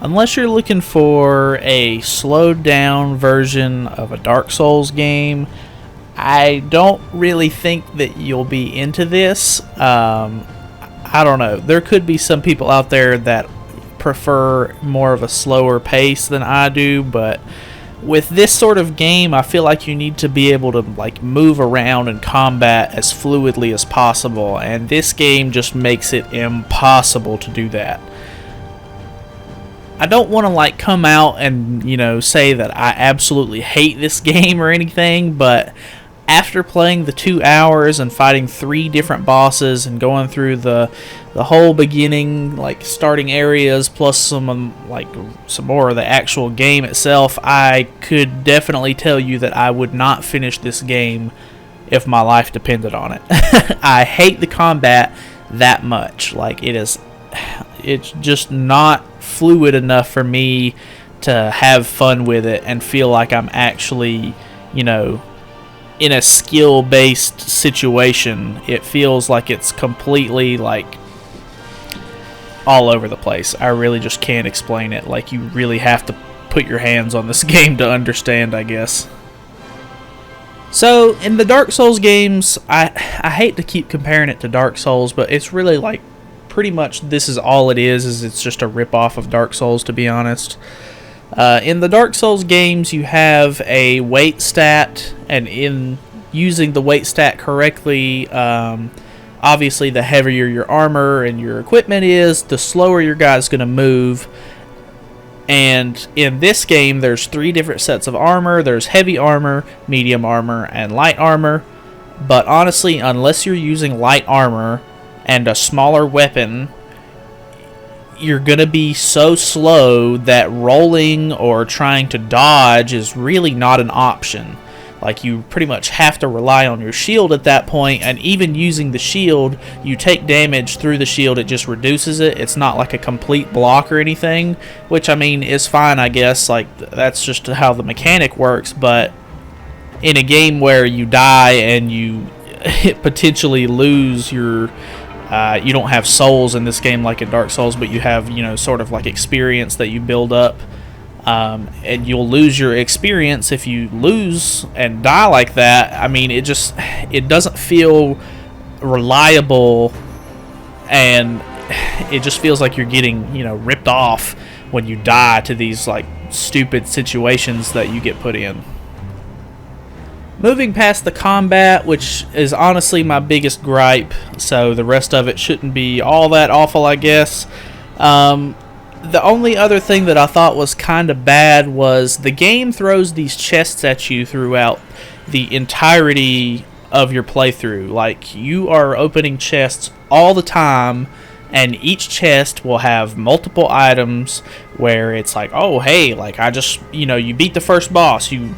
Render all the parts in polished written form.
unless you're looking for a slowed down version of a Dark Souls game, I don't really think that you'll be into this. I don't know. There could be some people out there that prefer more of a slower pace than I do, but with this sort of game, I feel like you need to be able to like move around and combat as fluidly as possible, and this game just makes it impossible to do that. I don't want to like come out and, say that I absolutely hate this game or anything, but after playing the 2 hours and fighting 3 different bosses and going through the whole beginning, like starting areas, plus some more of the actual game itself, I could definitely tell you that I would not finish this game if my life depended on it. I hate the combat that much. Like it's just not fluid enough for me to have fun with it and feel like I'm actually, in a skill-based situation. It feels like it's completely like all over the place. I really just can't explain it. Like, you really have to put your hands on this game to understand, I guess. So in the Dark Souls games, I hate to keep comparing it to Dark Souls, but it's really like pretty much this is all it is it's just a rip-off of Dark Souls, to be honest. In the Dark Souls games, you have a weight stat, and in using the weight stat correctly, obviously the heavier your armor and your equipment is, the slower your guy's going to move. And in this game, there's 3 different sets of armor. There's heavy armor, medium armor, and light armor. But honestly, unless you're using light armor and a smaller weapon, you're going to be so slow that rolling or trying to dodge is really not an option. Like, you pretty much have to rely on your shield at that point, and even using the shield, you take damage through the shield, it just reduces it. It's not like a complete block or anything, which, I mean, is fine, I guess. Like, that's just how the mechanic works, but in a game where you die and you potentially lose your... you don't have souls in this game like in Dark Souls, but you have, sort of like experience that you build up. And you'll lose your experience if you lose and die like that. I mean, it doesn't feel reliable, and it just feels like you're getting, ripped off when you die to these like stupid situations that you get put in. Moving past the combat, which is honestly my biggest gripe, so the rest of it shouldn't be all that awful, I guess. The only other thing that I thought was kind of bad was the game throws these chests at you throughout the entirety of your playthrough. Like, you are opening chests all the time, and each chest will have multiple items where it's like, oh, hey, like, I just, you beat the first boss, you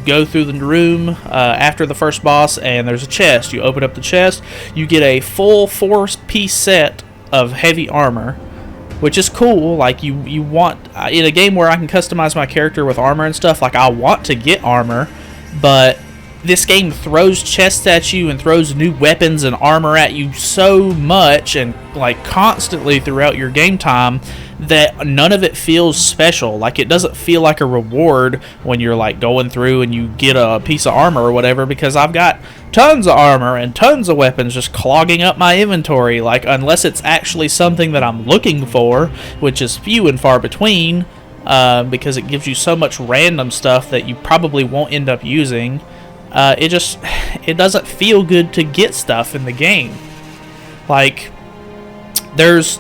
go through the room after the first boss, and there's a chest. You open up the chest, you get a full 4-piece set of heavy armor, which is cool. Like, you want, in a game where I can customize my character with armor and stuff, like, I want to get armor, but this game throws chests at you and throws new weapons and armor at you so much and like constantly throughout your game time that none of it feels special. Like, it doesn't feel like a reward when you're like going through and you get a piece of armor or whatever, because I've got tons of armor and tons of weapons just clogging up my inventory. Like, unless it's actually something that I'm looking for, which is few and far between, because it gives you so much random stuff that you probably won't end up using. It doesn't feel good to get stuff in the game. Like, there's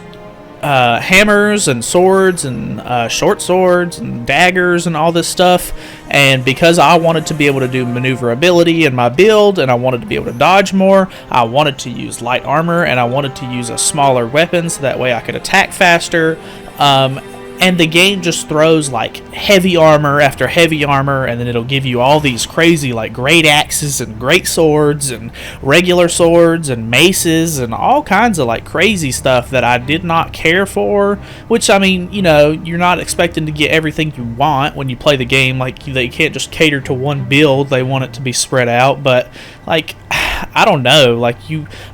hammers and swords and short swords and daggers and all this stuff, and because I wanted to be able to do maneuverability in my build and I wanted to be able to dodge more, I wanted to use light armor and I wanted to use a smaller weapon so that way I could attack faster. And the game just throws like heavy armor after heavy armor, and then it'll give you all these crazy like great axes and great swords and regular swords and maces and all kinds of like crazy stuff that I did not care for. Which, I mean, you're not expecting to get everything you want when you play the game. Like, they can't just cater to one build, they want it to be spread out. But like, I don't know, like,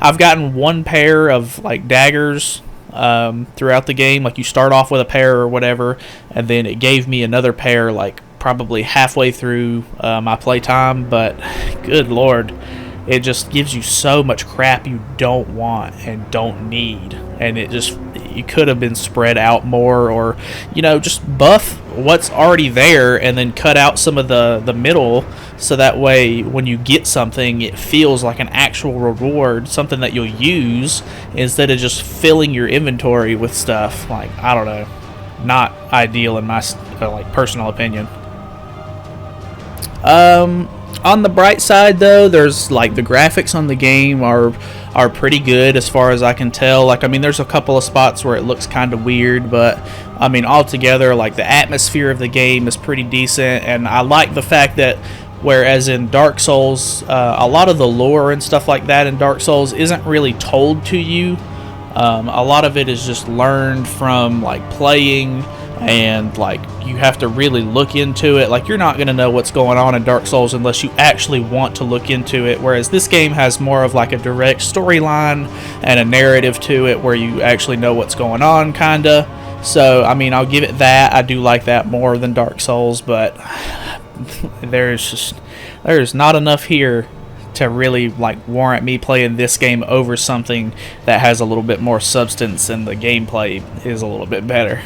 I've gotten one pair of like daggers throughout the game. Like, you start off with a pair or whatever, and then it gave me another pair, like, probably halfway through my playtime. But good lord, it just gives you so much crap you don't want and don't need, and you could have been spread out more, or just buff what's already there and then cut out some of the middle, so that way when you get something it feels like an actual reward, something that you'll use, instead of just filling your inventory with stuff. Like, I don't know, not ideal in my personal opinion. On the bright side, though, there's the graphics on the game are pretty good as far as I can tell. There's a couple of spots where it looks kind of weird, but altogether, the atmosphere of the game is pretty decent, and I like the fact that whereas in Dark Souls, a lot of the lore and stuff like that in Dark Souls isn't really told to you. A lot of it is just learned from playing, and you have to really look into it. You're not going to know what's going on in Dark Souls unless you actually want to look into it, whereas this game has more of a direct storyline and a narrative to it where you actually know what's going on, kinda. So I'll give it that. I do like that more than Dark Souls, but there's not enough here to really warrant me playing this game over something that has a little bit more substance and the gameplay is a little bit better.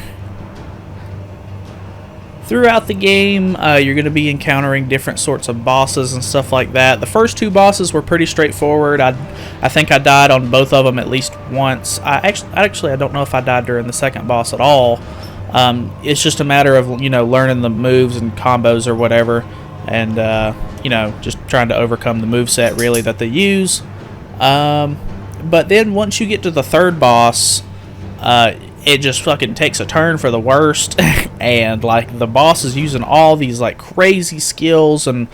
Throughout the game, you're going to be encountering different sorts of bosses and stuff like that. The first two bosses were pretty straightforward. I think I died on both of them at least once. I don't know if I died during the second boss at all. It's just a matter of learning the moves and combos or whatever, and just trying to overcome the moveset really that they use. But then once you get to the third boss, it just fucking takes a turn for the worst. And the boss is using all these crazy skills, and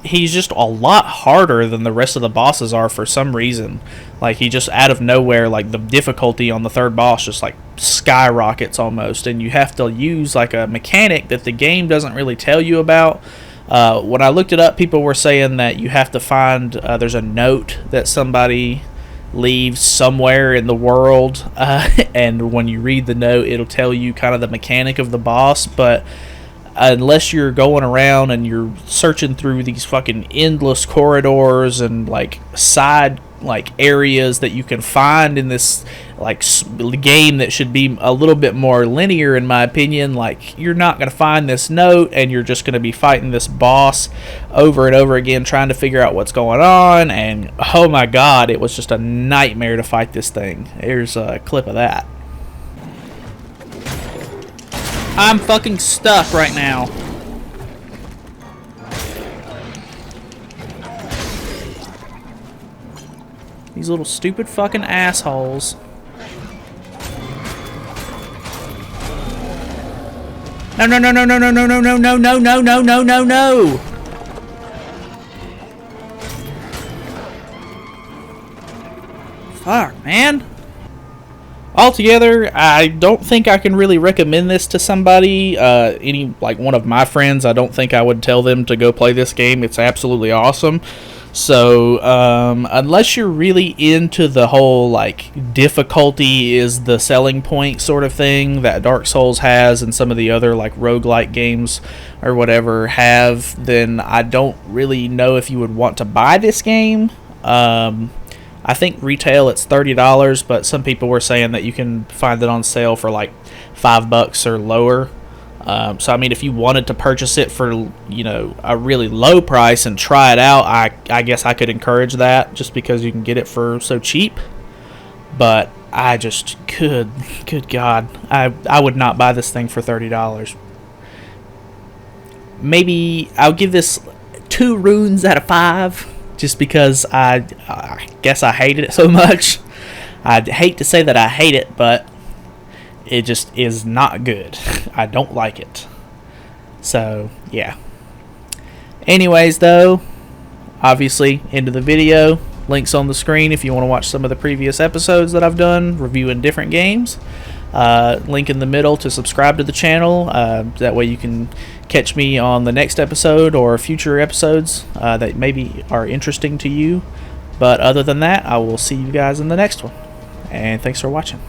he's just a lot harder than the rest of the bosses are for some reason. He just out of nowhere, the difficulty on the third boss just skyrockets almost, and you have to use a mechanic that the game doesn't really tell you about. When I looked it up, people were saying that you have to find there's a note that somebody leaves somewhere in the world, and when you read the note it'll tell you kind of the mechanic of the boss. But unless you're going around and you're searching through these fucking endless corridors and side areas that you can find in this game that should be a little bit more linear, in my opinion, you're not going to find this note, and you're just going to be fighting this boss over and over again trying to figure out what's going on. And oh my god, it was just a nightmare to fight this thing. Here's a clip of that. I'm fucking stuck right now. These little stupid fucking assholes. No, no, no, no, no, no, no, no, no, no, no, no, no, no, no, no. Fuck, man. Altogether, I don't think I can really recommend this to somebody. Any one of my friends, I don't think I would tell them to go play this game. It's absolutely awesome. So, unless you're really into the whole, difficulty is the selling point sort of thing that Dark Souls has and some of the other, roguelike games or whatever have, then I don't really know if you would want to buy this game. I think retail it's $30, but some people were saying that you can find it on sale for $5 or lower. So if you wanted to purchase it for a really low price and try it out, I guess I could encourage that, just because you can get it for so cheap. But I just good god, I would not buy this thing for $30. Maybe I'll give this 2 runes out of 5. Just because I guess I hated it so much. I'd hate to say that I hate it, but it just is not good. I don't like it. So, yeah. Anyways, though, obviously, end of the video. Links on the screen if you want to watch some of the previous episodes that I've done reviewing different games. Link in the middle to subscribe to the channel. That way you can catch me on the next episode or future episodes that maybe are interesting to you. But other than that, I will see you guys in the next one. And thanks for watching.